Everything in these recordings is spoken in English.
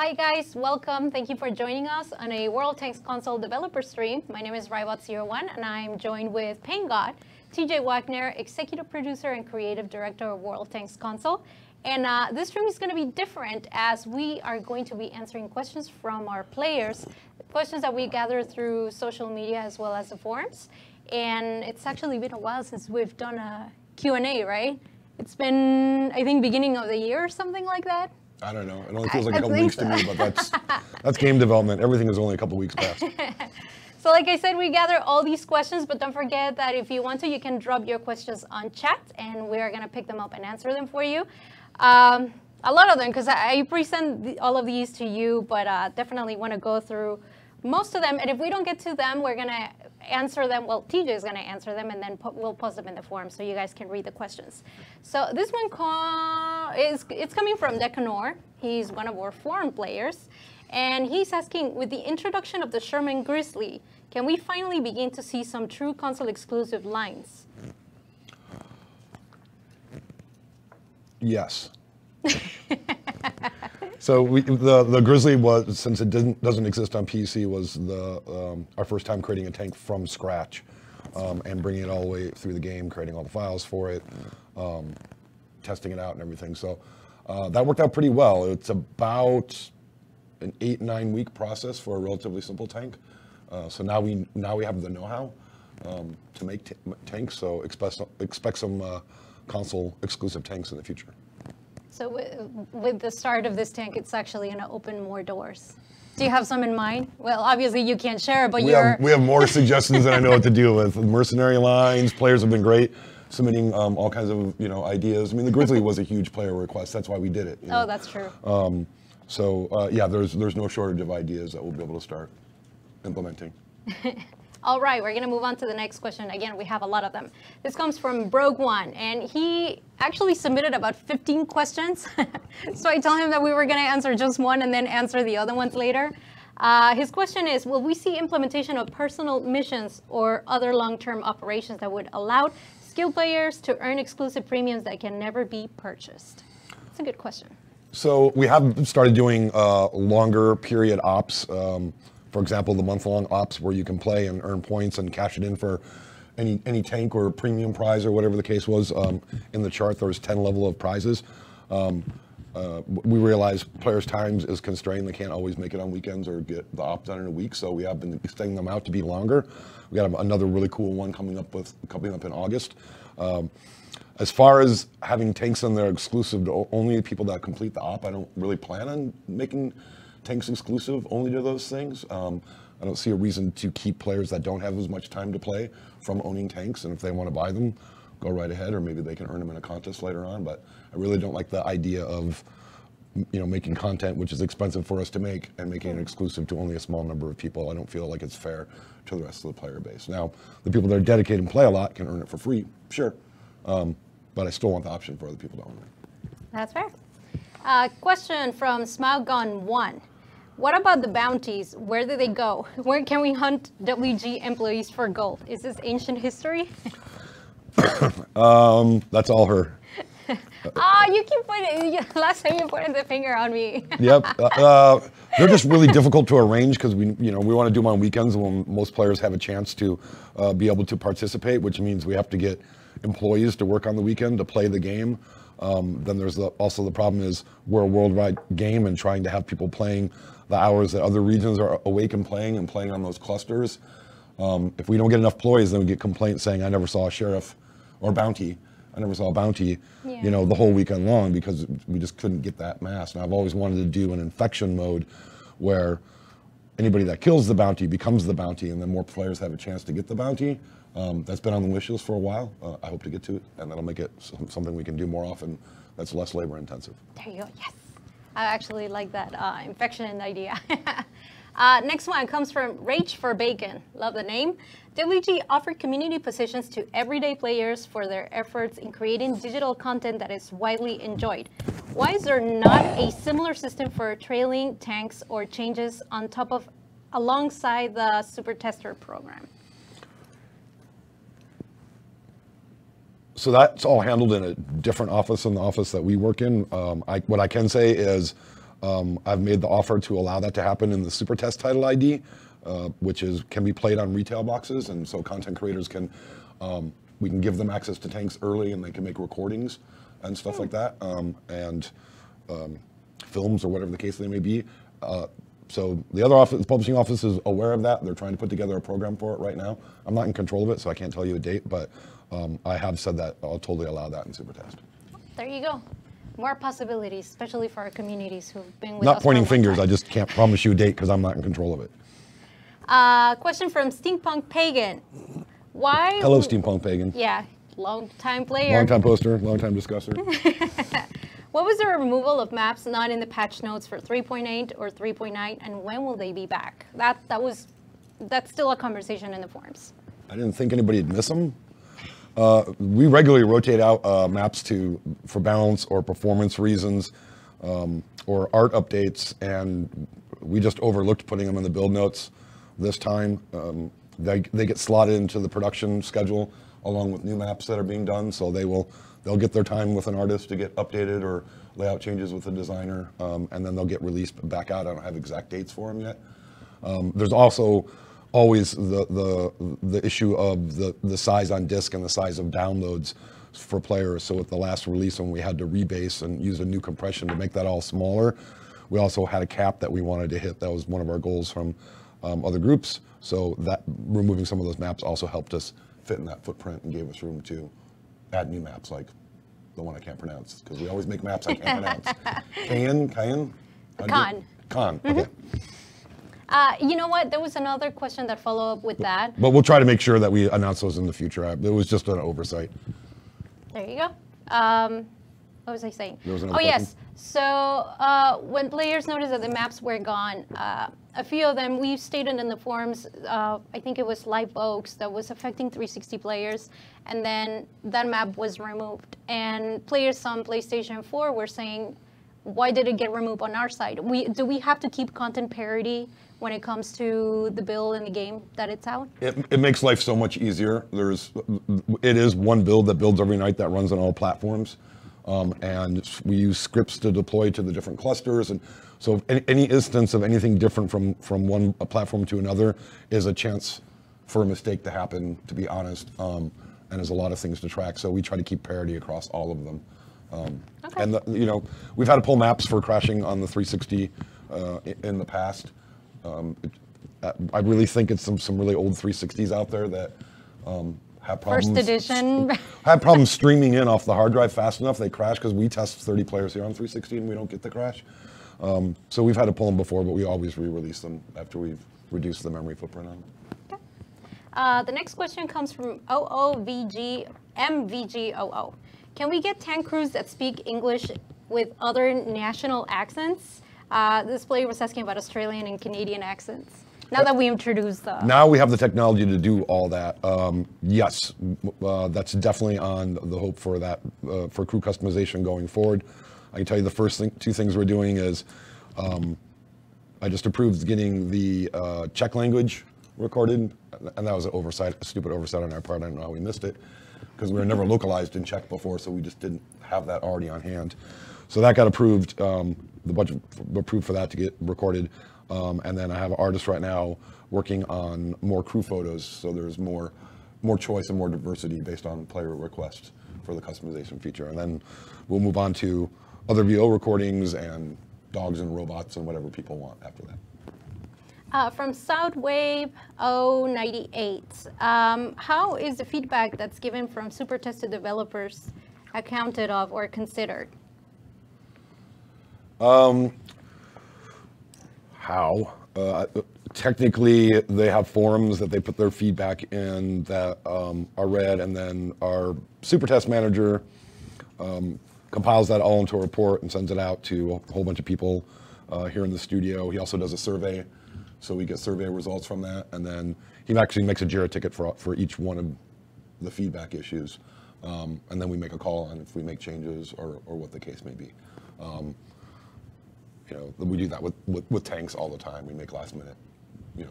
Hi guys, welcome. Thank you for joining us on a World Tanks Console developer stream. My name is RaiBOT01 and I'm joined with PAINGOD, TJ Wagner, Executive Producer and Creative Director of World Tanks Console. And this stream is going to be different as we are going to be answering questions from our players, questions that we gather through social media as well as the forums. And it's actually been a while since we've done a Q&A, right? It's been, I think, beginning of the year or something like that. I don't know. It only feels like a couple weeks to me, but that's game development. Everything is only a couple weeks past. So like I said, we gather all these questions, but don't forget that if you want to, you can drop your questions on chat, and we are going to pick them up and answer them for you. A lot of them, because I present all of these to you, but definitely want to go through most of them. And if we don't get to them, we're going to answer them. Well, TJ is going to answer them, and then we'll post them in the forum so you guys can read the questions. So this one it's coming from Decanor. He's one of our forum players. And he's asking, with the introduction of the Sherman Grizzly, can we finally begin to see some true console exclusive lines? Yes. So the Grizzly was, since it doesn't exist on PC, was our first time creating a tank from scratch and bringing it all the way through the game, creating all the files for it, testing it out and everything. So that worked out pretty well. It's about an 8-9 week process for a relatively simple tank. So now we have the know-how to make tanks. So expect some console exclusive tanks in the future. So with the start of this tank, it's actually going to open more doors. Do you have some in mind? Well, obviously you can't share, but we have more suggestions than I know what to do with. Mercenary lines, players have been great, submitting all kinds of ideas. I mean, the Grizzly was a huge player request. That's why we did it. Oh, that's true. Yeah, there's no shortage of ideas that we'll be able to start implementing. All right, we're going to move on to the next question. Again, we have a lot of them. This comes from Brogue1, and he actually submitted about 15 questions. So I told him that we were going to answer just one and then answer the other ones later. His question is, will we see implementation of personal missions or other long-term operations that would allow skilled players to earn exclusive premiums that can never be purchased? That's a good question. So we have started doing longer period ops. For example, the month-long ops where you can play and earn points and cash it in for any tank or premium prize or whatever the case was. In the chart, there was 10 level of prizes. We realize players' times is constrained. They can't always make it on weekends or get the op done in a week, so we have been extending them out to be longer. We got another really cool one coming up in August. As far as having tanks in there exclusive to only people that complete the op, I don't really plan on making tanks exclusive only to those things. I don't see a reason to keep players that don't have as much time to play from owning tanks, and if they want to buy them, go right ahead, or maybe they can earn them in a contest later on. But I really don't like the idea of making content which is expensive for us to make and making it exclusive to only a small number of people. I don't feel like it's fair to the rest of the player base. Now, the people that are dedicated and play a lot can earn it for free, sure, but I still want the option for other people to own it. That's fair. Question from Smalgon1. What about the bounties? Where do they go? Where can we hunt WG employees for gold? Is this ancient history? That's all her. You keep pointing. Last time you pointed the finger on me. Yep. They're just really difficult to arrange because we want to do them on weekends when most players have a chance to be able to participate, which means we have to get employees to work on the weekend to play the game. Then there's also the problem is we're a worldwide game, and trying to have people playing the hours that other regions are awake and playing on those clusters. If we don't get enough employees, then we get complaints saying I never saw a sheriff or bounty. I never saw a bounty, the whole weekend long because we just couldn't get that mass. And I've always wanted to do an infection mode where anybody that kills the bounty becomes the bounty, and then more players have a chance to get the bounty. That's been on the wish list for a while. I hope to get to it, and that'll make it something we can do more often that's less labor intensive. There you go, yes. I actually like that infection idea. Next one comes from Rage for Bacon. Love the name. WG offered community positions to everyday players for their efforts in creating digital content that is widely enjoyed. Why is there not a similar system for trailing tanks or changes on top of alongside the Super Tester program? So that's all handled in a different office than the office that we work in. What I can say is I've made the offer to allow that to happen in the super test title ID, which can be played on retail boxes, and so content creators can, we can give them access to tanks early, and they can make recordings and stuff like that, and films or whatever the case they may be. So the other office, the publishing office, is aware of that. They're trying to put together a program for it right now. I'm not in control of it, so I can't tell you a date, but I have said that I'll totally allow that in super test. There you go. More possibilities, especially for our communities who've been with us. Not pointing for a long fingers, time. I just can't promise you a date because I'm not in control of it. Question from Steampunk Pagan. Why? Hello, Steampunk Pagan. Yeah, long-time player. Long-time poster, long-time discusser. What was the removal of maps not in the patch notes for 3.8 or 3.9, and when will they be back? That's still a conversation in the forums. I didn't think anybody'd miss them. We regularly rotate out maps for balance or performance reasons, or art updates, and we just overlooked putting them in the build notes this time. They get slotted into the production schedule along with new maps that are being done, so they'll get their time with an artist to get updated or layout changes with a designer, and then they'll get released back out. I don't have exact dates for them yet. There's also always the issue of the size on disk and the size of downloads for players. So with the last release, when we had to rebase and use a new compression to make that all smaller, we also had a cap that we wanted to hit. That was one of our goals from other groups. So that removing some of those maps also helped us fit in that footprint and gave us room to add new maps, like the one I can't pronounce, because we always make maps I can't pronounce. Cayenne? Con, okay. You know what? There was another question that followed up with that. But we'll try to make sure that we announce those in the future. It was just an oversight. There you go. What was I saying? Oh, yes. So when players noticed that the maps were gone, a few of them, we stated in the forums, I think it was Live Oaks that was affecting 360 players, and then that map was removed. And players on PlayStation 4 were saying, why did it get removed on our side? Do we have to keep content parity when it comes to the build and the game that it's out? It makes life so much easier. It is one build that builds every night that runs on all platforms. And we use scripts to deploy to the different clusters. And so any instance of anything different from one platform to another is a chance for a mistake to happen, to be honest. And there's a lot of things to track. So we try to keep parity across all of them. Okay. And we've had to pull maps for crashing on the 360 in the past. I really think it's some really old 360s out there that have problems. First edition. Have problems streaming in off the hard drive fast enough. They crash because we test 30 players here on 360 and we don't get the crash. So we've had to pull them before, but we always re-release them after we've reduced the memory footprint on them. Okay. The next question comes from MVGOO. Can we get tank crews that speak English with other national accents? This player was asking about Australian and Canadian accents. Now that we introduced the... Now we have the technology to do all that. Yes, that's definitely on the hope for that, for crew customization going forward. I can tell you the first two things we're doing is I just approved getting the Czech language recorded, and that was an oversight, a stupid oversight on our part. I don't know how we missed it, because we were never localized in Czech before, so we just didn't have that already on hand. So that got approved, the budget approved for that to get recorded. And then I have artists right now working on more crew photos, so there's more choice and more diversity based on player requests for the customization feature. And then we'll move on to other VO recordings and dogs and robots and whatever people want after that. From Southwave098, how is the feedback that's given from super tested developers accounted of or considered? How? Technically, they have forums that they put their feedback in that are read, and then our super test manager compiles that all into a report and sends it out to a whole bunch of people here in the studio. He also does a survey, so we get survey results from that, and then he actually makes a JIRA ticket for each one of the feedback issues, and then we make a call on if we make changes or what the case may be. We do that with tanks all the time. We make last minute,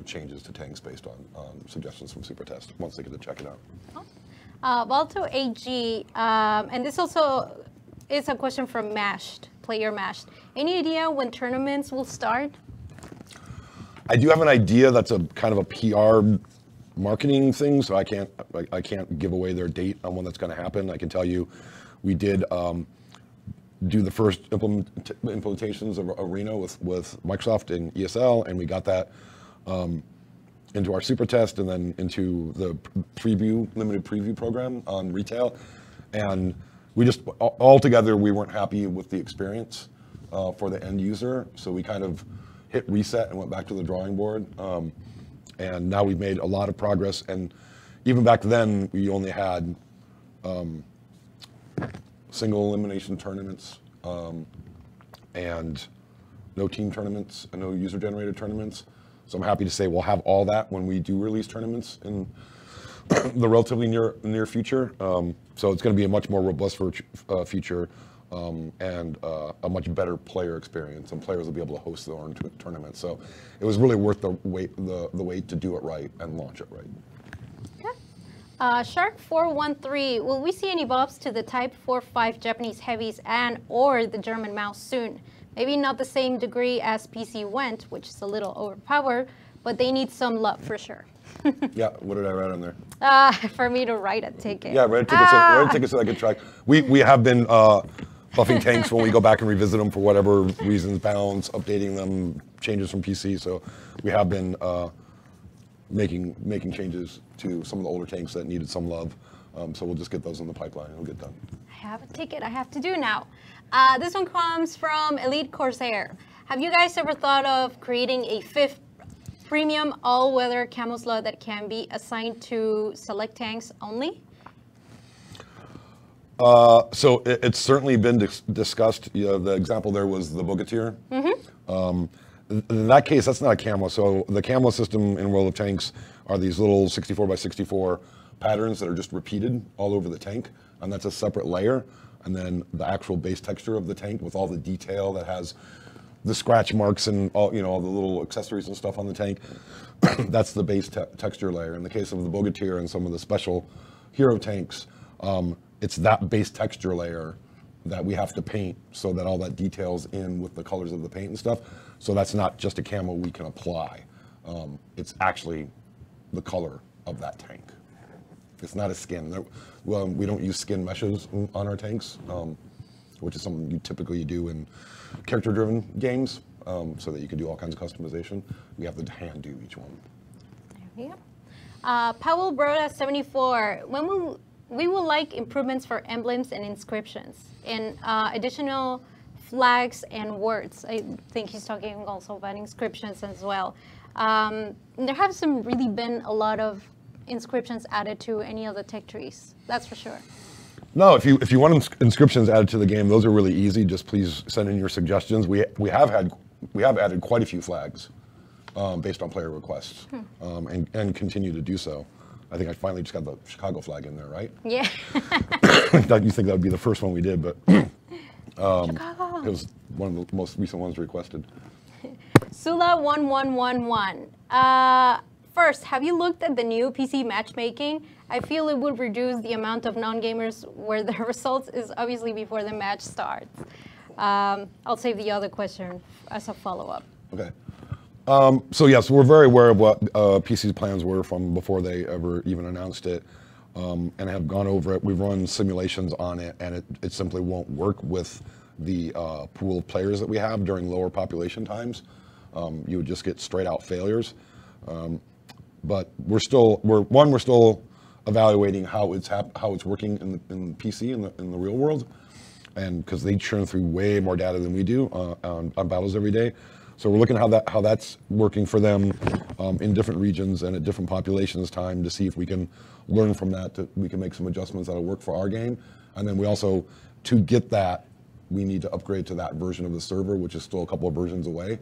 changes to tanks based on suggestions from super test once they get to check it out. Balto AG, and this also is a question from Mashed. player matched. Any idea when tournaments will start? I do have an idea that's a kind of a PR marketing thing, so I can't give away their date on when that's going to happen. I can tell you, we did do the first implementations of Arena with Microsoft and ESL, and we got that into our super test and then into the limited preview program on retail. And we just, altogether, we weren't happy with the experience for the end user. So we kind of hit reset and went back to the drawing board. And now we've made a lot of progress. And even back then, we only had single elimination tournaments and no team tournaments and no user-generated tournaments. So I'm happy to say we'll have all that when we do release tournaments in the relatively near future. So it's going to be a much more robust future and a much better player experience, and players will be able to host their own tournaments. So it was really worth the wait to do it right and launch it right. Okay. Shark413, will we see any buffs to the Type 4-5 Japanese heavies and/or the German mouse soon? Maybe not the same degree as PC went, which is a little overpowered, but they need some love for sure. Yeah, what did I write on there? For me to write a ticket. Yeah, write a ticket so I can track. We have been buffing tanks when we go back and revisit them for whatever reasons, balance, updating them, changes from PC. So we have been making changes to some of the older tanks that needed some love. So we'll just get those in the pipeline and we'll get done. I have a ticket I have to do now. This one comes from Elite Corsair. Have you guys ever thought of creating a 5th premium all-weather camo slot that can be assigned to select tanks only? So it's certainly been discussed. You know, the example there was the Bogatyr. In that case, that's not a camo. So the camo system in World of Tanks are these little 64 by 64 patterns that are just repeated all over the tank, and that's a separate layer. And then the actual base texture of the tank with all the detail that has the scratch marks and all, all the little accessories and stuff on the tank. That's the base texture layer. In the case of the Bogatyr and some of the special hero tanks, it's that base texture layer that we have to paint so that all that details in with the colors of the paint and stuff. So that's not just a camo we can apply. It's actually the color of that tank. It's not a skin. Well, we don't use skin meshes on our tanks, which is something you typically do in character-driven games, so that you can do all kinds of customization. We have to hand do each one. There we go. Powell Broda 74. When we will like improvements for emblems and inscriptions and additional flags and words. I think he's talking also about inscriptions as well. There have really been a lot of inscriptions added to any of the tech trees, that's for sure. No, if you want inscriptions added to the game, those are really easy. Just please send in your suggestions. We have added quite a few flags based on player requests, and continue to do so. I think I finally just got the Chicago flag in there, right? Yeah. You think that would be the first one we did, but it was one of the most recent ones requested. Sula1111. First, have you looked at the new PC matchmaking? I feel it would reduce the amount of non-gamers where the results is obviously before the match starts. I'll save the other question as a follow-up. Okay. So yes, we're very aware of what PC's plans were from before they ever even announced it, and have gone over it. We've run simulations on it, and it simply won't work with the pool of players that we have during lower population times. You would just get straight out failures. But we're still evaluating how it's working in PC in the real world, and because they churn through way more data than we do on battles every day. So we're looking at how that's working for them in different regions and at different populations time to see if we can learn from that. We can make some adjustments that'll work for our game. And then we also, to get that, we need to upgrade to that version of the server, which is still a couple of versions away.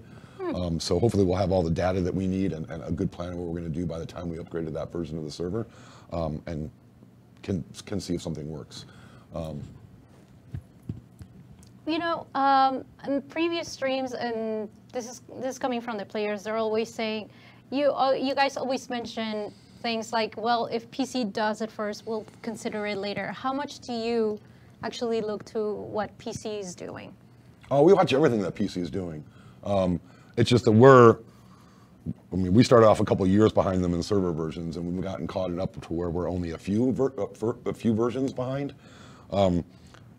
So hopefully we'll have all the data that we need and a good plan of what we're going to do by the time we upgrade to that version of the server, and can see if something works. In previous streams, and this is coming from the players, they're always saying, you guys always mention things like, well, if PC does it first, we'll consider it later. How much do you actually look to what PC is doing? Oh, we watch everything that PC is doing. It's just that we started off a couple of years behind them in server versions, and we've gotten caught up to where we're only a few versions behind. And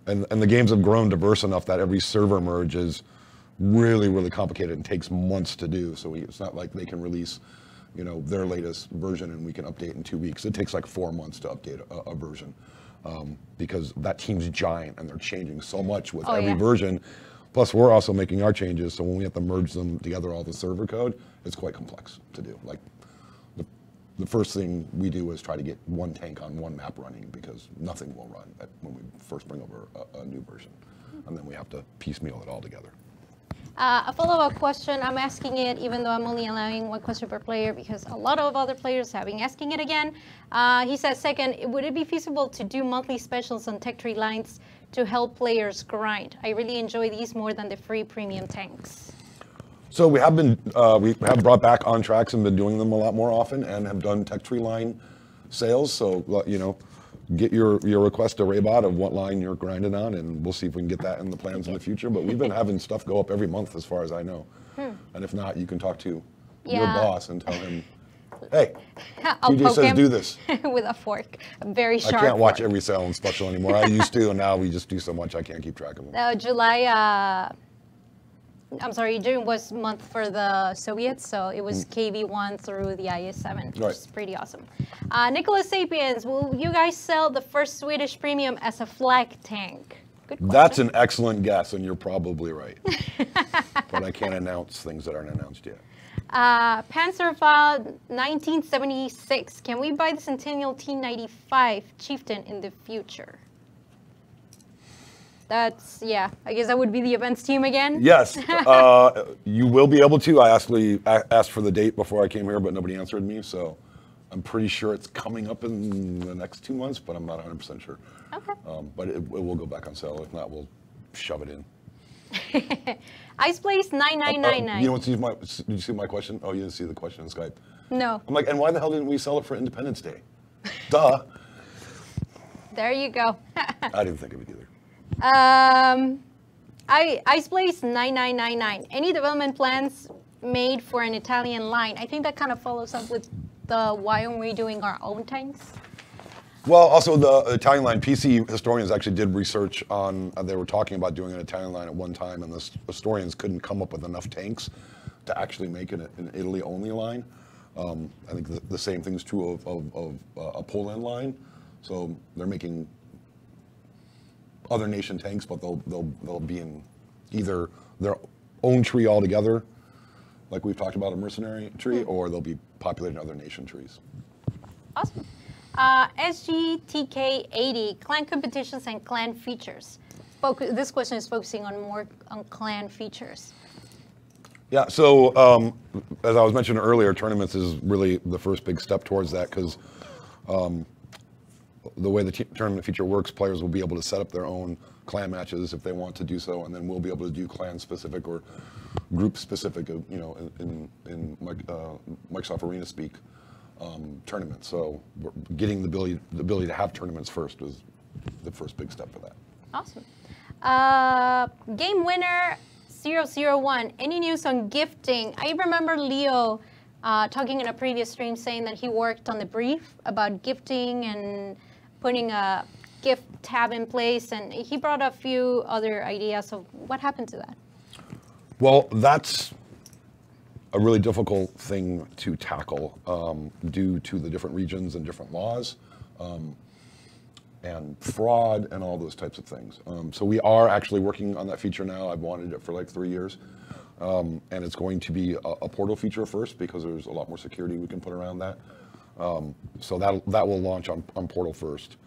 the games have grown diverse enough that every server merge is really, really complicated and takes months to do. So it's not like they can release, their latest version and we can update in 2 weeks. It takes like 4 months to update a version because that team's giant and they're changing so much with every version. Plus, we're also making our changes, so when we have to merge them together, all the server code, it's quite complex to do. Like, the first thing we do is try to get one tank on one map running because nothing will run when we first bring over a new version. And then we have to piecemeal it all together. A follow-up question, I'm asking it even though I'm only allowing one question per player because a lot of other players have been asking it again. He says, second, would it be feasible to do monthly specials on tech tree lines to help players grind? I really enjoy these more than the free premium tanks. So we have brought back on tracks and been doing them a lot more often and have done tech tree line sales. So, get your request to RaiBot of what line you're grinding on, and we'll see if we can get that in the plans in the future. But we've been having stuff go up every month as far as I know. And if not, you can talk to your boss and tell him, hey, TJ says do this. With a fork, a very sharp I can't watch every sale and special anymore. I used to, and now we just do so much I can't keep track of them. June was month for the Soviets, so it was KV1 through the IS-7, which is pretty awesome. Nicholas Sapiens, will you guys sell the first Swedish premium as a flag tank? Good question. That's an excellent guess, and you're probably right. But I can't announce things that aren't announced yet. Panzerfaust 1976, can we buy the Centennial T95 Chieftain in the future? That's, I guess that would be the events team again. Yes, you will be able to. I actually asked for the date before I came here, but nobody answered me, so I'm pretty sure it's coming up in the next 2 months, but I'm not 100% sure. Okay. But it will go back on sale. If not, we'll shove it in. Ice Place 9999. Did you see my question? Oh, you didn't see the question in Skype? No. I'm like, and why the hell didn't we sell it for Independence Day? Duh. There you go. I didn't think of it either. Ice Place 9999. Any development plans made for an Italian line? I think that kind of follows up with the why aren't we doing our own tanks? Well, also the Italian line, PC historians actually did research on, they were talking about doing an Italian line at one time, and the historians couldn't come up with enough tanks to actually make an Italy only line. I think the same thing's true of a Poland line. So they're making other nation tanks, but they'll be in either their own tree altogether, like we've talked about a mercenary tree, or they'll be populating other nation trees. Awesome. SGTK80, clan competitions and clan features. This question is focusing on clan features. Yeah, so as I was mentioning earlier, tournaments is really the first big step towards that, because the way the tournament feature works, players will be able to set up their own clan matches if they want to do so, and then we'll be able to do clan-specific or group-specific, in Microsoft Arena speak, tournaments. So we're getting the ability to have tournaments first was the first big step for that. Awesome. Game winner 001. Any news on gifting? I remember Leo talking in a previous stream saying that he worked on the brief about gifting and putting a gift tab in place, and he brought a few other ideas of what happened to that. Well, that's a really difficult thing to tackle due to the different regions and different laws and fraud and all those types of things. So we are actually working on that feature now. I've wanted it for like 3 years. And it's going to be a portal feature first because there's a lot more security we can put around that. So that will launch on portal first,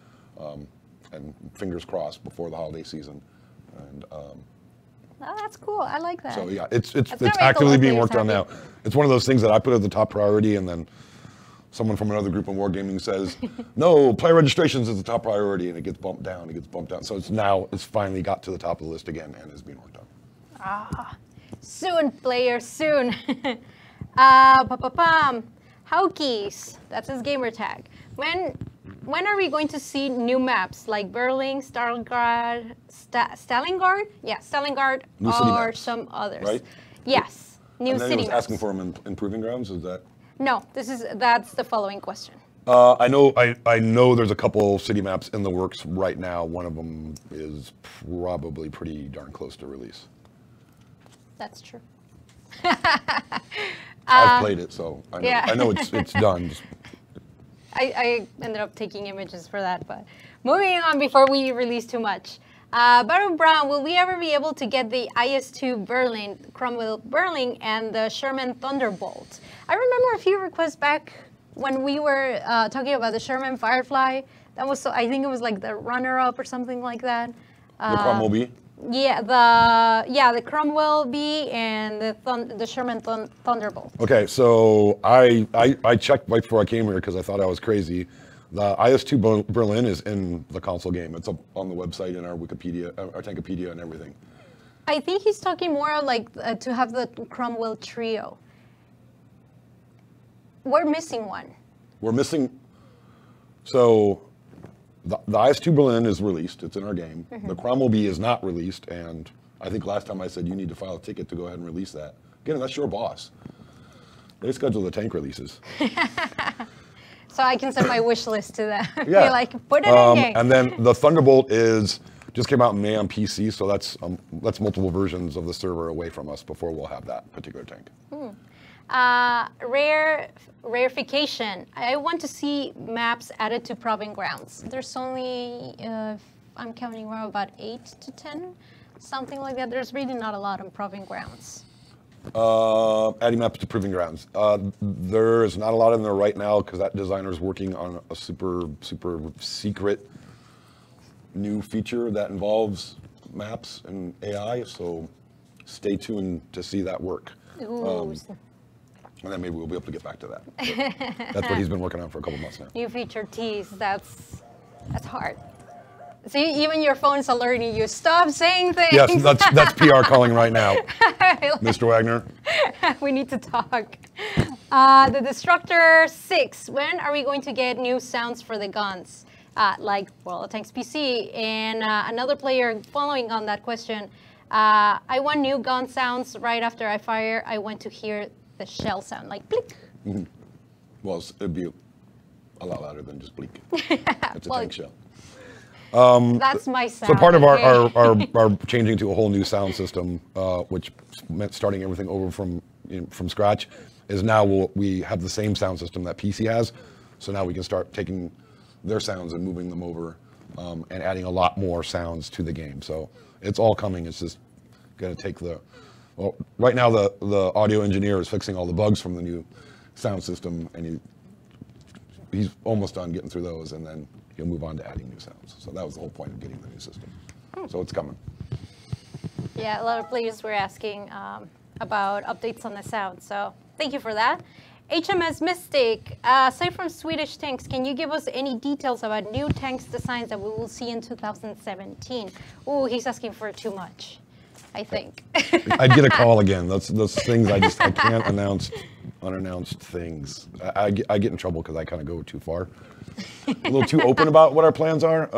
and fingers crossed before the holiday season. And oh, that's cool. I like that. so yeah, it's actively being worked on now. It's one of those things that I put as the top priority, and then someone from another group in Wargaming says, no, player registrations is the top priority, and it gets bumped down. So it's finally got to the top of the list again and is being worked on. Ah. Soon, players, soon. Howkeys, that's his gamer tag. When when are we going to see new maps like Berlin, Stalingrad, Stalingrad? Yeah, Stalingrad, New city or maps, some others. right? Yes, new And then city he was maps. asking for them in Proving Grounds, is that? No, that's the following question. I know there's a couple city maps in the works right now. One of them is probably pretty darn close to release. That's true. I've played it, so I know, yeah. I know it's done. I ended up taking images for that, but moving on before we release too much. Baron Brown, will we ever be able to get the IS-2 Berlin, Cromwell Berlin, and the Sherman Thunderbolt? I remember a few requests back when we were talking about the Sherman Firefly. That was, I think it was like the runner-up or something like that. The Cromwell B? Yeah, the Cromwell B and the Sherman Thunderbolt. Okay, so I checked right before I came here because I thought I was crazy. The IS-2 Berlin is in the console game. It's up on the website in our Wikipedia, our Tankopedia and everything. I think he's talking more like to have the Cromwell trio. We're missing one. We're missing, so the IS-2 Berlin is released. It's in our game. The Cromwell B is not released, and I think last time I said you need to file a ticket to go ahead and release that. Again, that's your boss. They schedule the tank releases. So I can send my wish list to them. Yeah. Be like, put it in game. And then the Thunderbolt just came out in May on PC, so that's multiple versions of the server away from us before we'll have that particular tank. Rarefication. I want to see maps added to Proving Grounds. There's only, I'm counting around about 8 to 10, something like that. There's really not a lot on Proving Grounds. Adding maps to Proving Grounds. There is not a lot in there right now because that designer is working on a super secret new feature that involves maps and AI. So stay tuned to see that work. Ooh. And then maybe we'll be able to get back to that. That's what he's been working on for a couple months now. New feature tease. That's hard. See, even your phone's alerting you. Stop saying things. Yes, that's PR calling right now. Mr. Wagner. We need to talk. The Destructor 6. When are we going to get new sounds for the guns? Like World of Tanks PC. And another player following on that question. I want new gun sounds right after I fire. I want to hear the shell sound, like bleak. Well, it'd be a lot louder than just bleak. It's a tank shell. That's my sound. So part of our changing to a whole new sound system, which meant starting everything over from scratch, is now we have the same sound system that PC has. So now we can start taking their sounds and moving them over and adding a lot more sounds to the game. So it's all coming. It's just going to take well, right now the audio engineer is fixing all the bugs from the new sound system, and he's almost done getting through those, and then he'll move on to adding new sounds. So that was the whole point of getting the new system. So it's coming. Yeah, a lot of players were asking about updates on the sound, so thank you for that. HMS Mystic, aside from Swedish tanks, can you give us any details about new tanks designs that we will see in 2017? Ooh, he's asking for too much, I think. I'd get a call again. Those things I can't announce unannounced things. I get in trouble because I kind of go too far. A little too open about what our plans are.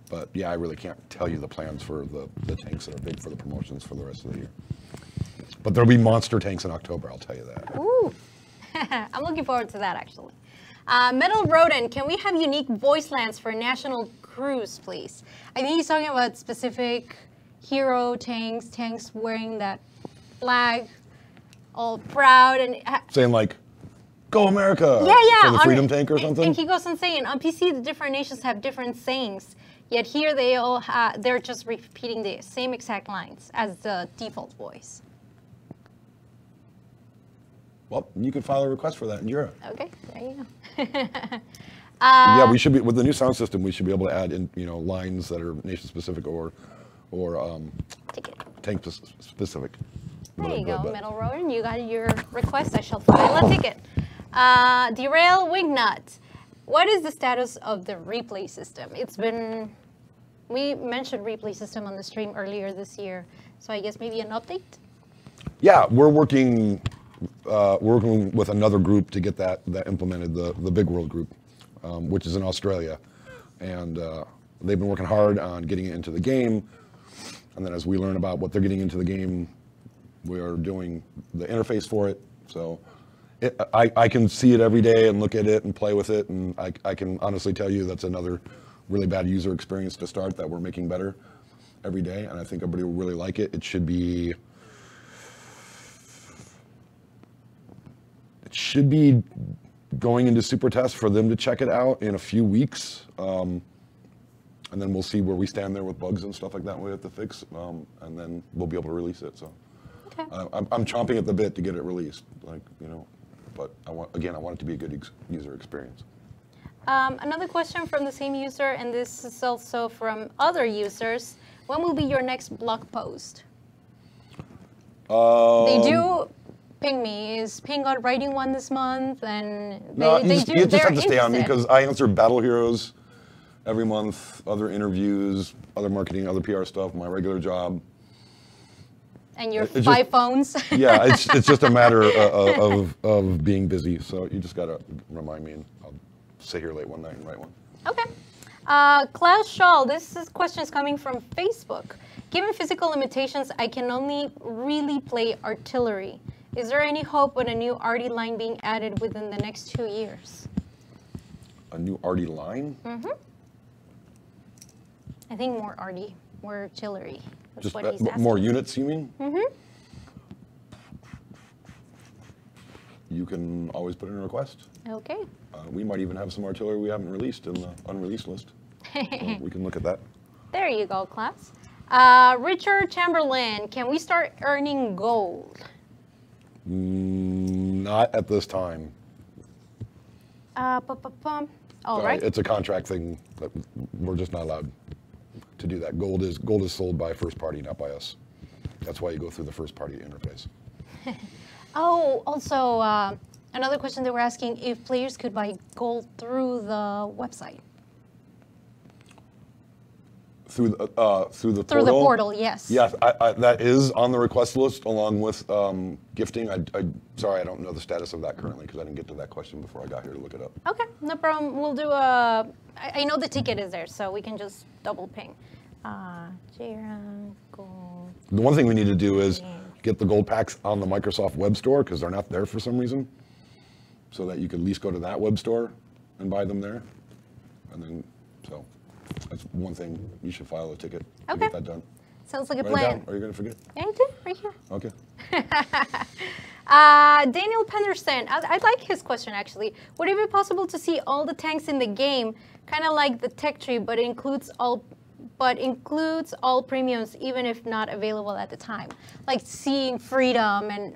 But yeah, I really can't tell you the plans for the tanks that are big for the promotions for the rest of the year. But there'll be monster tanks in October, I'll tell you that. Ooh, I'm looking forward to that actually. Metal Rodent, can we have unique voice lands for national crews, please? I think he's talking about specific hero tanks wearing that flag, all proud and saying like, "Go America!" Yeah, for the Freedom Tank or something. And he goes on saying, on PC, the different nations have different sayings, yet here they all they're just repeating the same exact lines as the default voice. Well, you could file a request for that in Europe. Okay, there you go. Yeah, we should be with the new sound system. We should be able to add in, lines that are nation specific or tank specific. There you go, Metal Rodent. You got your request. I shall file a ticket. Derail Wingnut. What is the status of the replay system? We mentioned replay system on the stream earlier this year, so I guess maybe an update. Yeah, we're working with another group to get that implemented. The Big World group. which is in Australia. And they've been working hard on getting it into the game. And then as we learn about what they're getting into the game, we are doing the interface for it. So I can see it every day and look at it and play with it. And I can honestly tell you that's another really bad user experience to start that we're making better every day. And I think everybody will really like it. It should be going into super test for them to check it out in a few weeks. And then we'll see where we stand there with bugs and stuff like that we have to fix. And then we'll be able to release it. So Okay. I'm chomping at the bit to get it released. But I want it to be a good user experience. Another question from the same user, and this is also from other users. When will be your next blog post? They do ping me. Is PAINGOD writing one this month? And you just have to stay on me because I answer Battle Heroes every month, other interviews, other marketing, other PR stuff, my regular job. And your 5 phones. Yeah, it's just a matter of being busy. So you just got to remind me, and I'll sit here late one night and write one. Okay. Klaus Schall, question is coming from Facebook. Given physical limitations, I can only really play artillery. Is there any hope on a new arty line being added within the next 2 years? A new arty line? Mm-hmm. I think more arty, more artillery. That's Just what he's asking. more units, you mean? Mm-hmm. You can always put in a request. Okay. We might even have some artillery we haven't released in the unreleased list. So we can look at that. There you go, class. Richard Chamberlain, can we start earning gold? Not at this time. All right. It's a contract thing that we're just not allowed to do that. Gold is sold by first party, not by us. That's why you go through the first party interface. Oh, also another question they were asking if players could buy gold through the website. Through the portal? Through the portal, yes. Yes, that is on the request list along with gifting. Sorry, I don't know the status of that currently because I didn't get to that question before I got here to look it up. Okay, no problem. We'll do a. I know the ticket is there, so we can just double ping. Jira gold. The one thing we need to do is get the gold packs on the Microsoft web store because they're not there for some reason, so that you could at least go to that web store and buy them there, and then so. That's one thing. You should file a ticket to get that done. Sounds like a Write plan. it down. Are you going to forget? Yeah, I did, right here. Okay. Daniel Penderson, I like his question actually. Would it be possible to see all the tanks in the game, kind of like the tech tree, but includes all premiums, even if not available at the time? Like seeing freedom, and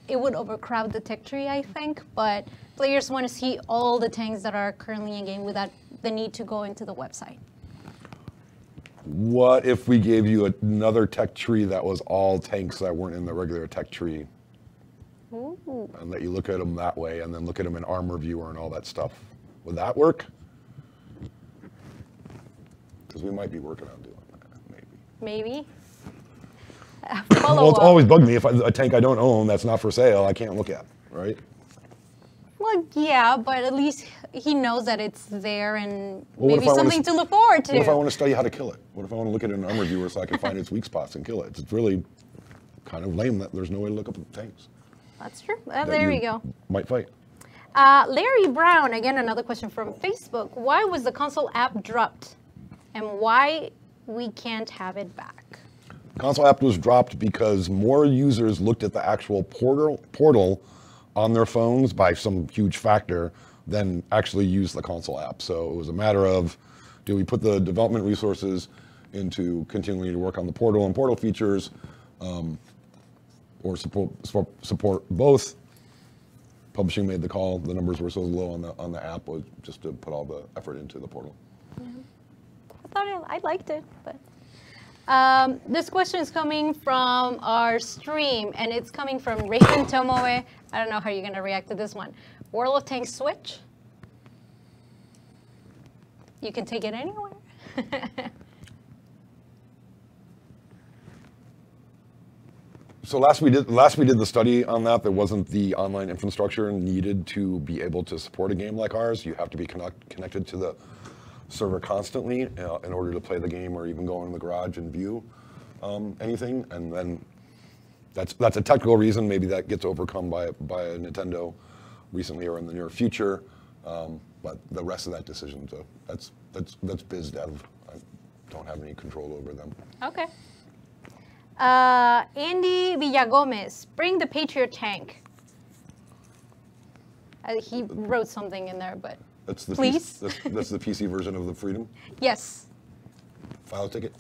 it would overcrowd the tech tree, I think. But players want to see all the tanks that are currently in game without the need to go into the website. What if we gave you another tech tree that was all tanks that weren't in the regular tech tree? Ooh. And let you look at them that way, and then look at them in Armor Viewer and all that stuff. Would that work? Because we might be working on doing that, maybe. Maybe. Well, it's always bugged me if a tank I don't own that's not for sale, I can't look at, right? Well, yeah, but at least he knows that it's there and Well, maybe something to look forward to. What if I want to study how to kill it? What if I want to look at it in Armor Viewer so I can find its weak spots and kill it? It's really kind of lame that there's no way to look up at the tanks. That's true. There we go. Might fight. Larry Brown, again, another question from Facebook. Why was the console app dropped? And why we can't have it back? Console app was dropped because more users looked at the actual portal on their phones by some huge factor than actually used the console app. So it was a matter of, do we put the development resources into continuing to work on the portal and portal features, or support both? Publishing made the call. The numbers were so low on the app, was just to put all the effort into the portal. Yeah. I liked it, but this question is coming from our stream, and it's coming from Raven Tomoe. I don't know how you're going to react to this one. World of Tanks Switch. You can take it anywhere. So last we did the study on that. There wasn't the online infrastructure needed to be able to support a game like ours. You have to be connected to the server constantly in order to play the game or even go in the garage and view anything. And then that's a technical reason. Maybe that gets overcome by a Nintendo recently or in the near future. But the rest of that decision, so that's biz dev. I don't have any control over them. Okay. Andy Villagomez, bring the Patriot tank. He wrote something in there, but That's the please. That's the PC version of the Freedom. Yes. File ticket.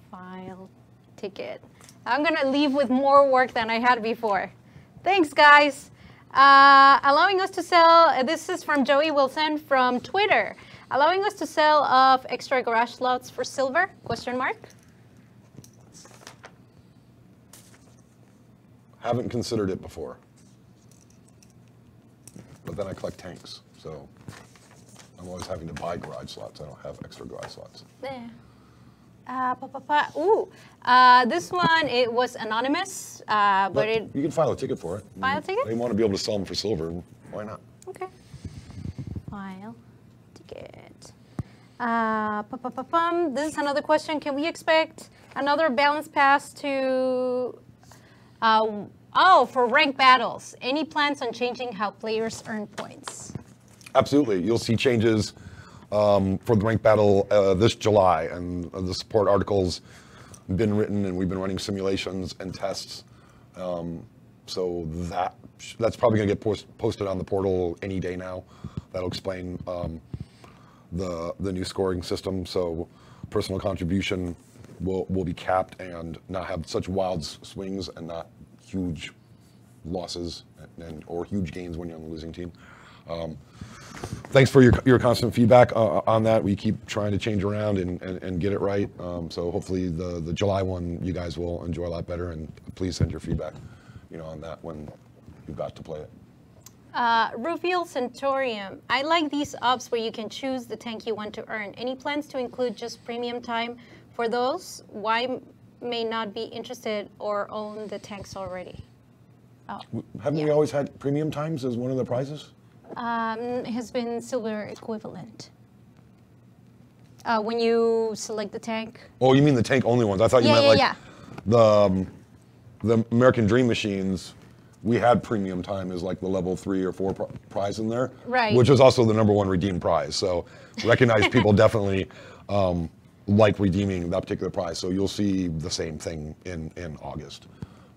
File ticket. I'm gonna leave with more work than I had before. Thanks, guys. Allowing us to sell, this is from Joey Wilson from Twitter. Allowing us to sell of extra garage slots for silver, question mark. Haven't considered it before. But then I collect tanks, so I'm always having to buy garage slots. I don't have extra garage slots. There. This one, it was anonymous, but it... You can file a ticket for it. File a ticket? They want to be able to sell them for silver, why not? Okay. File ticket. This is another question. Can we expect another balance pass to... for ranked battles. Any plans on changing how players earn points? Absolutely. You'll see changes for the ranked battle this July, and the support articles have been written, and we've been running simulations and tests. So that's probably going to get posted on the portal any day now. That'll explain the new scoring system. So personal contribution will be capped and not have such wild swings and not huge losses or huge gains when you're on the losing team. Thanks for your constant feedback on that. We keep trying to change around and get it right. So hopefully the July one you guys will enjoy a lot better, and please send your feedback, on that when you've got to play it. Rufiel Centurium. I like these ops where you can choose the tank you want to earn. Any plans to include just premium time for those? Why may not be interested or own the tanks already? Oh, haven't we always had premium times as one of the prizes? Has been silver equivalent. When you select the tank. Oh, you mean the tank only ones? I thought you meant the American Dream machines. We had premium time as like the level 3 or 4 prize in there, right? Which was also the #1 redeemed prize. So recognize people definitely like redeeming that particular prize. So you'll see the same thing in August.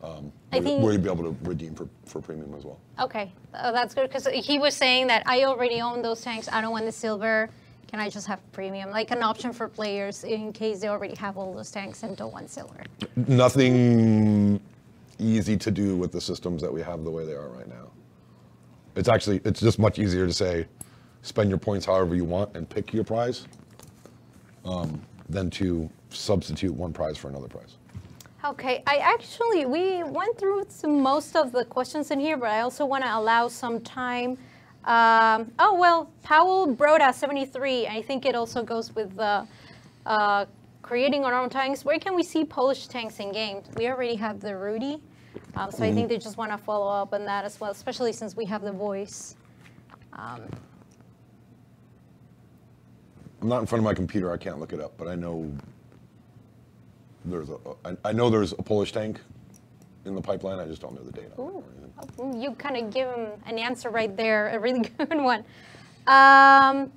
Where you'll be able to redeem for premium as well. Okay, that's good, because he was saying that I already own those tanks. I don't want the silver. Can I just have premium? Like an option for players in case they already have all those tanks and don't want silver. Nothing easy to do with the systems that we have the way they are right now. It's just much easier to say, spend your points however you want and pick your prize, than to substitute one prize for another prize. Okay, we went through most of the questions in here, but I also want to allow some time. Powell Broda 73, I think it also goes with the creating our own tanks. Where can we see Polish tanks in game? We already have the Rudy, so I think they just want to follow up on that as well, especially since we have the voice. I'm not in front of my computer, I can't look it up, but I know there's a Polish tank in the pipeline. I just don't know the date. You kind of give him an answer right there, a really good one. Now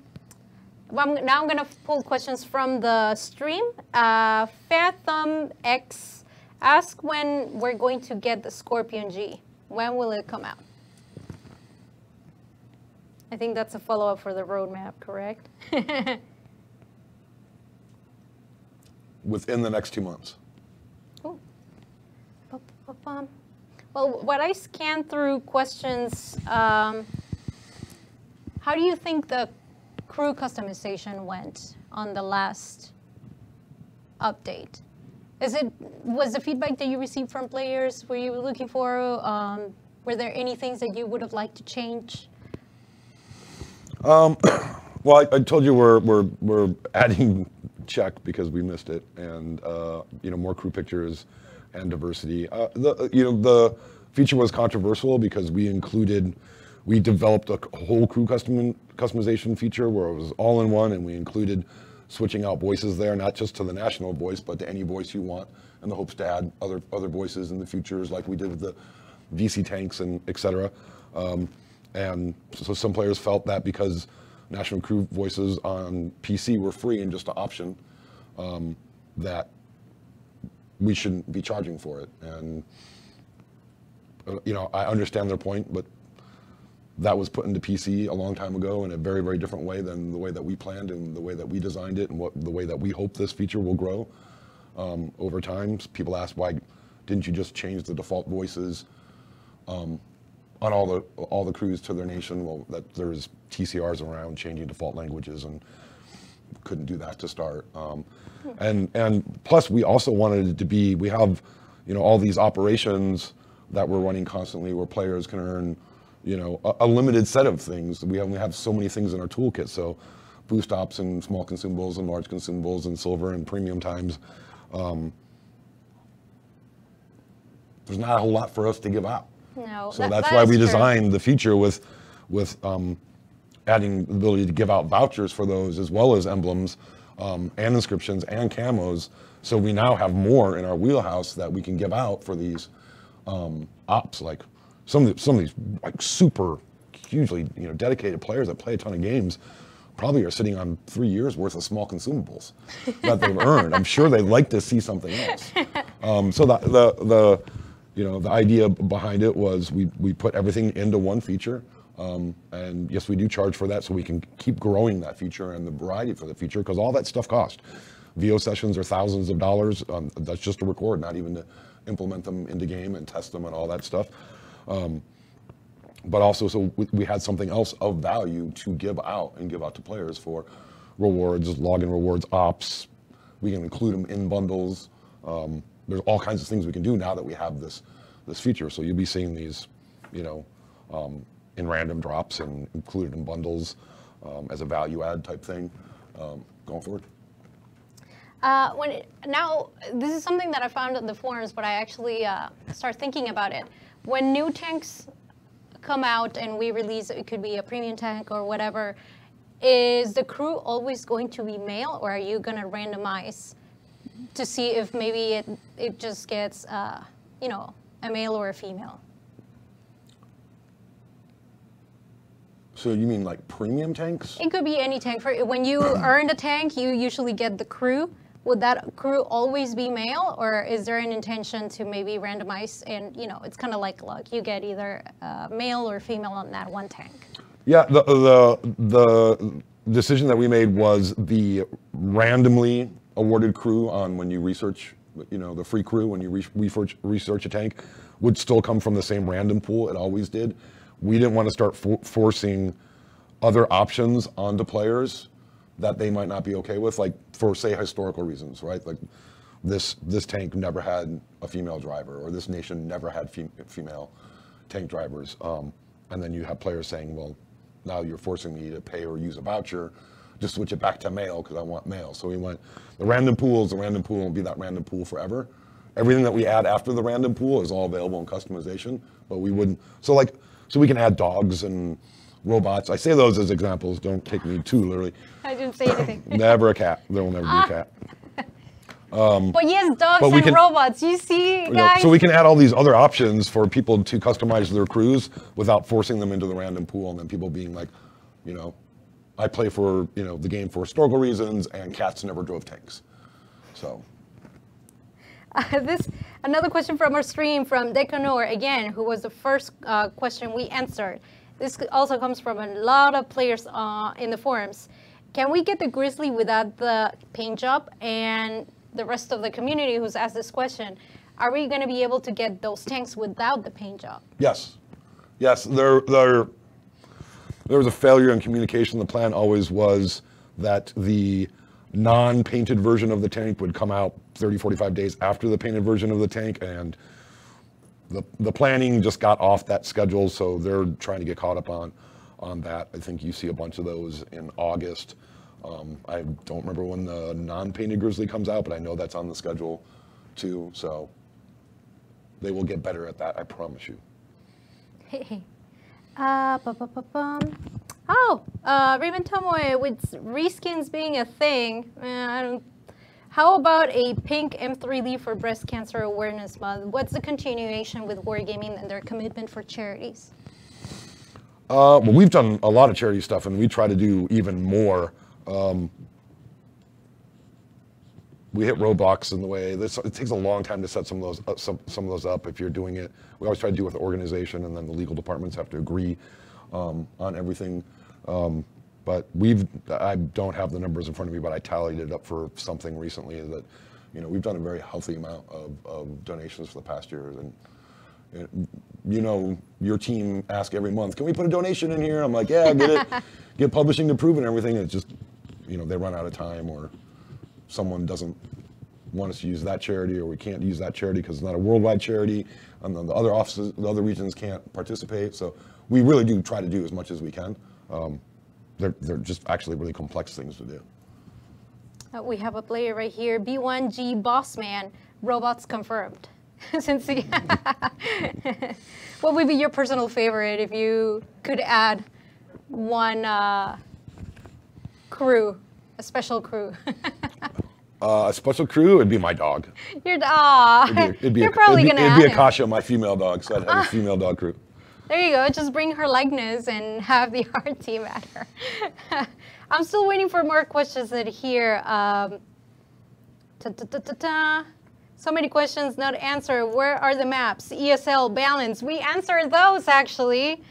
I'm going to pull questions from the stream. Fathom X asked when we're going to get the Scorpion G. When will it come out? I think that's a follow-up for the roadmap, correct? Within the next 2 months. Cool. Well, when I scanned through questions, how do you think the crew customization went on the last update? Was the feedback that you received from players, were you looking for, were there any things that you would have liked to change? Well, I told you we're adding check because we missed it, and more crew pictures, and diversity. The feature was controversial because we developed a whole crew customization feature where it was all in one, and we included switching out voices there, not just to the national voice, but to any voice you want, in the hopes to add other voices in the futures, like we did with the VC tanks and et cetera. And so some players felt that because national crew voices on PC were free and just an option, that we shouldn't be charging for it. And I understand their point, but that was put into PC a long time ago in a very, very different way than the way that we planned and the way that we designed it and the way that we hope this feature will grow over time. People ask, why didn't you just change the default voices on all the crews to their nation? Well, that there's TCRs around changing default languages, and couldn't do that to start. And plus, we also wanted it to be, we have all these operations that we're running constantly where players can earn a limited set of things. We only have so many things in our toolkit. So boost ops and small consumables and large consumables and silver and premium times. There's not a whole lot for us to give out. No, so that's why we designed the feature with adding the ability to give out vouchers for those, as well as emblems and inscriptions and camos. So we now have more in our wheelhouse that we can give out for these ops. Like some of these like super hugely dedicated players that play a ton of games probably are sitting on 3 years worth of small consumables that they've earned. I'm sure they'd like to see something else. So the idea behind it was we put everything into one feature. And yes, we do charge for that so we can keep growing that feature and the variety for the feature, because all that stuff costs. VO sessions are thousands of dollars. That's just to record, not even to implement them into game and test them and all that stuff. But also, so we had something else of value to give out to players for rewards, login rewards, ops. We can include them in bundles. There's all kinds of things we can do now that we have this feature. So you'll be seeing these, in random drops and included in bundles as a value add type thing going forward. Now, this is something that I found on the forums, but I actually start thinking about it. When new tanks come out and we release, it could be a premium tank or whatever, is the crew always going to be male, or are you going to randomize to see if maybe it just gets, a male or a female? So you mean like premium tanks? It could be any tank. When you earn a tank, you usually get the crew. Would that crew always be male, or is there an intention to maybe randomize and, it's kind of like luck. You get either male or female on that one tank? Yeah, the decision that we made was the randomly awarded crew on when you research, the free crew, when you research a tank, would still come from the same random pool it always did. We didn't want to start forcing other options onto players that they might not be okay with, like for, say, historical reasons, right? Like this tank never had a female driver, or this nation never had female tank drivers. And then you have players saying, well, now you're forcing me to pay or use a voucher, just switch it back to male because I want male. So we went, the random pool is the random pool and will be that random pool forever. Everything that we add after the random pool is all available in customization, but we wouldn't, so we can add dogs and robots. I say those as examples, don't take me too literally. I didn't say anything. Never a cat, there will never be a cat. But yes, dogs and robots, you see, guys? So we can add all these other options for people to customize their crews without forcing them into the random pool, and then people being like, I play for, the game for historical reasons, and cats never drove tanks. So. Another question from our stream from Decanor, again, who was the first question we answered. This also comes from a lot of players in the forums. Can we get the Grizzly without the paint job? And the rest of the community who's asked this question, are we going to be able to get those tanks without the paint job? Yes. Yes, there was a failure in communication. The plan always was that the non-painted version of the tank would come out 30, 45 days after the painted version of the tank, and the planning just got off that schedule, so they're trying to get caught up on that. I think you see a bunch of those in August. I don't remember when the non-painted Grizzly comes out, but I know that's on the schedule too. So they will get better at that, I promise you. Hey. Oh, Raymond Tomoe, with reskins being a thing, how about a pink M3D for Breast Cancer Awareness Month? What's the continuation with Wargaming and their commitment for charities? Well, we've done a lot of charity stuff, and we try to do even more. We hit roadblocks in the way. It takes a long time to set some of those up. If you're doing it, we always try to do it with the organization, and then the legal departments have to agree on everything. But I don't have the numbers in front of me, but I tallied it up for something recently that, we've done a very healthy amount of donations for the past year. And your team asks every month, can we put a donation in here? I'm like, yeah, get publishing to prove it and everything. It's just, they run out of time, or someone doesn't want us to use that charity, or we can't use that charity because it's not a worldwide charity, and then the other offices, the other regions can't participate. So we really do try to do as much as we can. They're just actually really complex things to do. We have a player right here, B1G Bossman, robots confirmed. Since what would be your personal favorite if you could add one crew, a special crew? A special crew, it'd be my dog. Your dog. You're probably gonna add it'd be Akasha, my female dog, so I'd have a female dog crew. There you go. Just bring her likeness and have the art team at her. I'm still waiting for more questions that here. So many questions not answered. Where are the maps? ESL, balance. We answered those actually.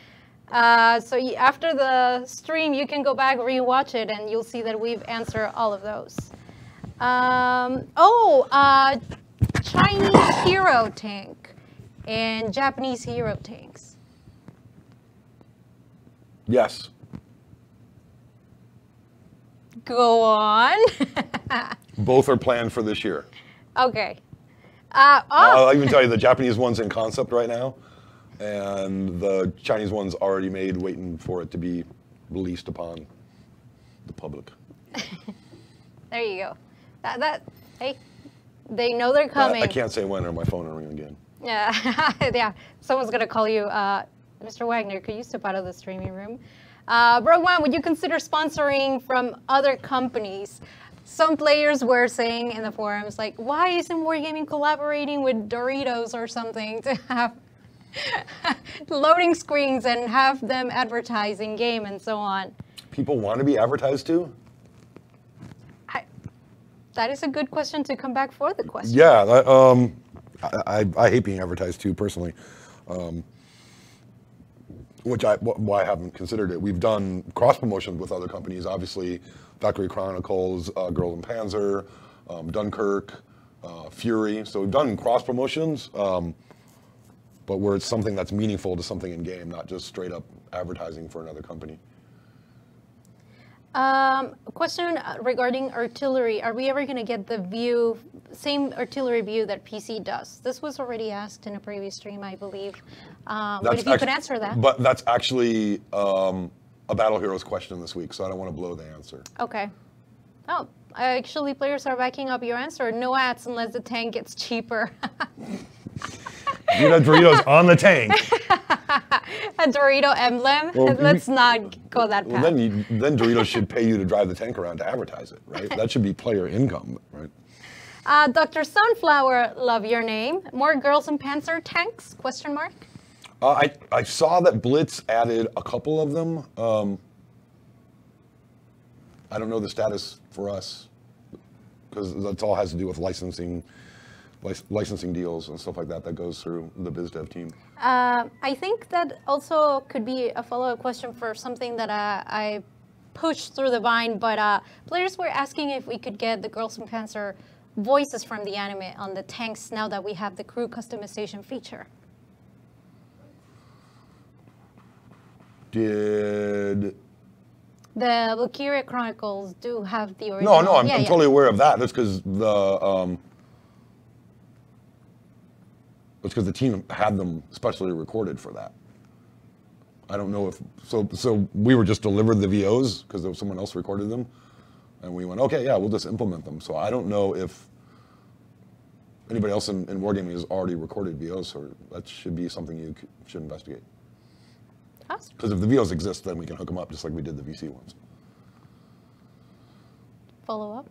So after the stream, you can go back, rewatch it, and you'll see that we've answered all of those. Chinese hero tank and Japanese hero tanks. Yes. Go on. Both are planned for this year. Okay. I'll even tell you the Japanese one's in concept right now, and the Chinese one's already made, waiting for it to be released upon the public. There you go. Hey, they know they're coming. I can't say when, or my phone will ring again. Yeah, yeah. Someone's gonna call you, Mr. Wagner. Could you step out of the streaming room? Rogue One, would you consider sponsoring from other companies? Some players were saying in the forums, like, why isn't Wargaming collaborating with Doritos or something to have loading screens and have them advertise in game and so on? People want to be advertised to? That is a good question to come back for the question. Yeah, I hate being advertised to personally, why I haven't considered it. We've done cross promotions with other companies, obviously. Valkyrie Chronicles, Girls in Panzer, Dunkirk, Fury. So we've done cross promotions, but where it's something that's meaningful to something in game, not just straight up advertising for another company. A question regarding artillery. Are we ever going to get the same artillery view that PC does? This was already asked in a previous stream, I believe. But if you could answer that. But that's actually a Battle Heroes question this week, so I don't want to blow the answer. Okay. Oh, actually, players are backing up your answer. No ads unless the tank gets cheaper. You got Doritos on the tank. A Dorito emblem? Well, let's not go that path. Well, then Doritos should pay you to drive the tank around to advertise it, right? That should be player income, right? Dr. Sunflower, love your name. More Girls in Panzer tanks? Question mark. I saw that Blitz added a couple of them. I don't know the status for us, because that all has to do with licensing deals and stuff like that goes through the biz dev team. I think that also could be a follow-up question for something that I pushed through the vine, but players were asking if we could get the Girls in Panzer voices from the anime on the tanks now that we have the crew customization feature. Did the Valkyria Chronicles do have the original? No, I'm totally aware of that. That's because the team had them specially recorded for that. I don't know if so we were just delivered the VOs because someone else recorded them, and we went, okay, yeah, we'll just implement them. So I don't know if anybody else in wargaming has already recorded VOs, so that should be something you should investigate. Awesome. Because if the VOs exist, then we can hook them up just like we did the VC ones. Follow up?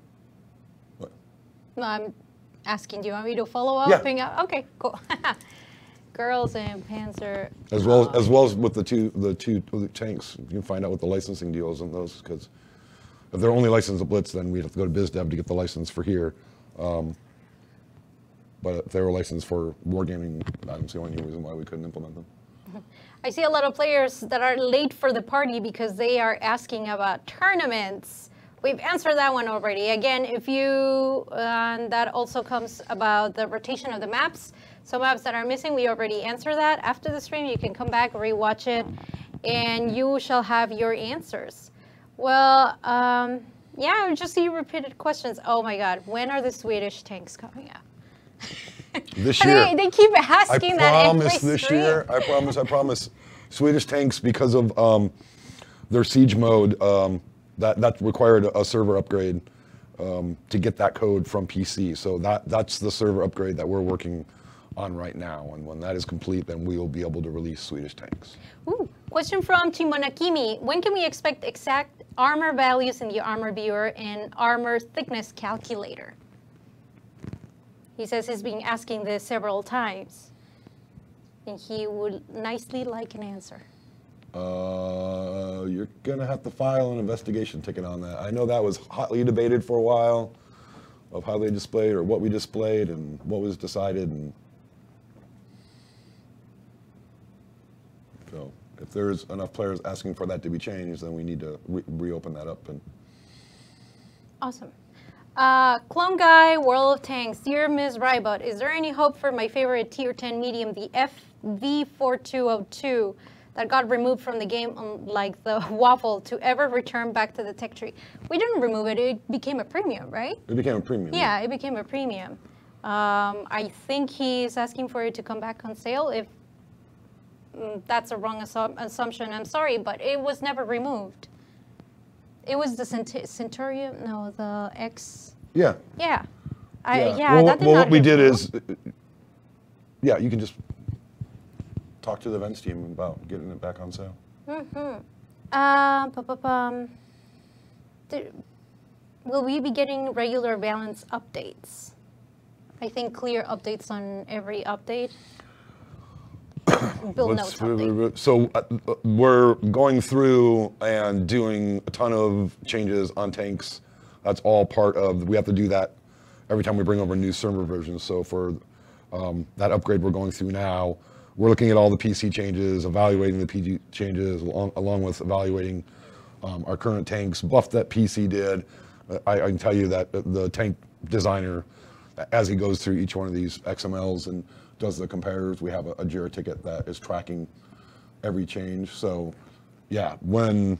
What? No, I'm asking, do you want me to follow up? Yeah. Okay, cool. Girls and Panzer. As well as with the two tanks, you can find out what the licensing deal is on those, because if they're only licensed to Blitz, then we'd have to go to BizDev to get the license for here. But if they were licensed for wargaming, I don't see any reason why we couldn't implement them. I see a lot of players that are late for the party because they are asking about tournaments. We've answered that one already. Again, if you, that also comes about the rotation of the maps. Some maps that are missing, we already answered that. After the stream, you can come back, rewatch it, and you shall have your answers. Well, yeah, I just see repeated questions. Oh my God, when are the Swedish tanks coming out? This year. They keep asking that every stream. This year. I promise. Swedish tanks, because of their siege mode, that required a server upgrade to get that code from PC. So that's the server upgrade that we're working on right now. And when that is complete, then we will be able to release Swedish tanks. Ooh, question from Chimonakimi. When can we expect exact armor values in the armor viewer and armor thickness calculator? He says he's been asking this several times, and he would nicely like an answer. You're gonna have to file an investigation ticket on that. I know that was hotly debated for a while, of how they displayed or what we displayed and what was decided. And so, if there's enough players asking for that to be changed, then we need to reopen that up. And awesome. Clone Guy, World of Tanks, dear Ms. RaiBOT, is there any hope for my favorite tier 10 medium, the FV4202, that got removed from the game, like the waffle, to ever return back to the tech tree? We didn't remove it, it became a premium, right? It became a premium. Yeah, it became a premium. I think he's asking for it to come back on sale. If that's a wrong assumption, I'm sorry, but it was never removed. It was the Centurion, no, the X. Yeah. Yeah. Well, that did well not what we did removed. is, yeah, you can just talk to the events team about getting it back on sale. Will we be getting regular balance updates? I think clear updates on every update. Build notes update. So we're going through and doing a ton of changes on tanks. That's all part of, we have to do that every time we bring over new server versions. So for that upgrade we're going through now, we're looking at all the PC changes, evaluating the PC changes, along with evaluating our current tanks, buff that PC did. I can tell you that the tank designer, as he goes through each one of these XMLs and does the compares, we have a JIRA ticket that is tracking every change. So yeah, when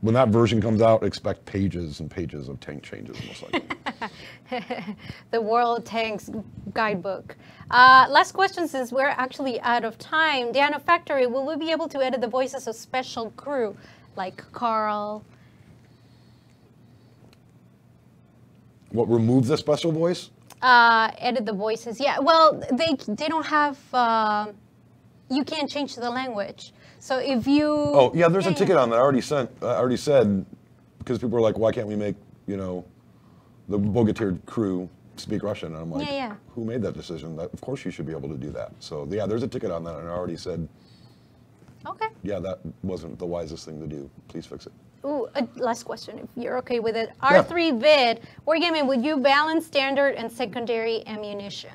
that version comes out, expect pages and pages of tank changes, most likely. The World Tanks guidebook. Last question, since we're actually out of time. Diana Factory, will we be able to edit the voices of special crew, like Carl? What, remove the special voice? Edit the voices. Yeah, well, they don't have, you can't change the language. So if you... Oh, yeah, there's a ticket on that I already said, because people were like, why can't we make, you know, the Bogatyr crew speak Russian? And I'm like, who made that decision? Of course you should be able to do that. So yeah, there's a ticket on that, and I already said, okay, yeah, that wasn't the wisest thing to do. Please fix it. Ooh, last question, if you're okay with it. R3 Vid, Wargaming, would you balance standard and secondary ammunition?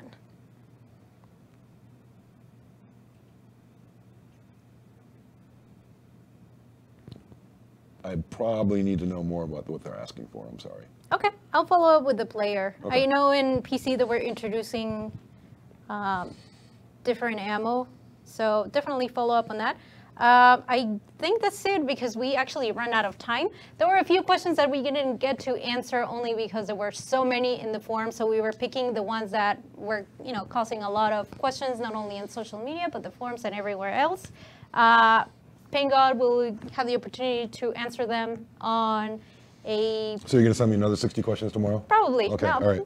I probably need to know more about what they're asking for. I'm sorry. Okay, I'll follow up with the player. Okay. I know in PC that we're introducing different ammo, so definitely follow up on that. I think that's it because we actually ran out of time. There were a few questions that we didn't get to answer only because there were so many in the forum. So we were picking the ones that were, you know, causing a lot of questions, not only in social media, but the forums and everywhere else. PAINGOD will have the opportunity to answer them on a... So you're going to send me another 60 questions tomorrow? Probably. Okay, no, all right.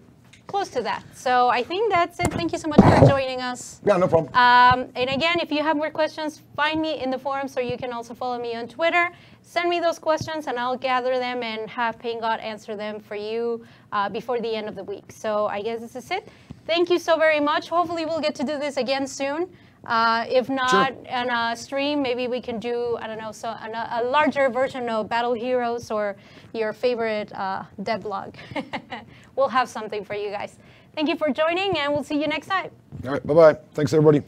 close to that. So I think that's it. Thank you so much for joining us. Yeah, no problem. And again, if you have more questions, find me in the forums, or you can also follow me on Twitter. Send me those questions, and I'll gather them and have PAINGOD answer them for you before the end of the week. So I guess this is it. Thank you so very much. Hopefully we'll get to do this again soon. If not, Sure. on a stream, maybe we can do, I don't know, so a larger version of Battle Heroes or your favorite devlog. We'll have something for you guys. Thank you for joining, and we'll see you next time. All right, bye-bye. Thanks, everybody.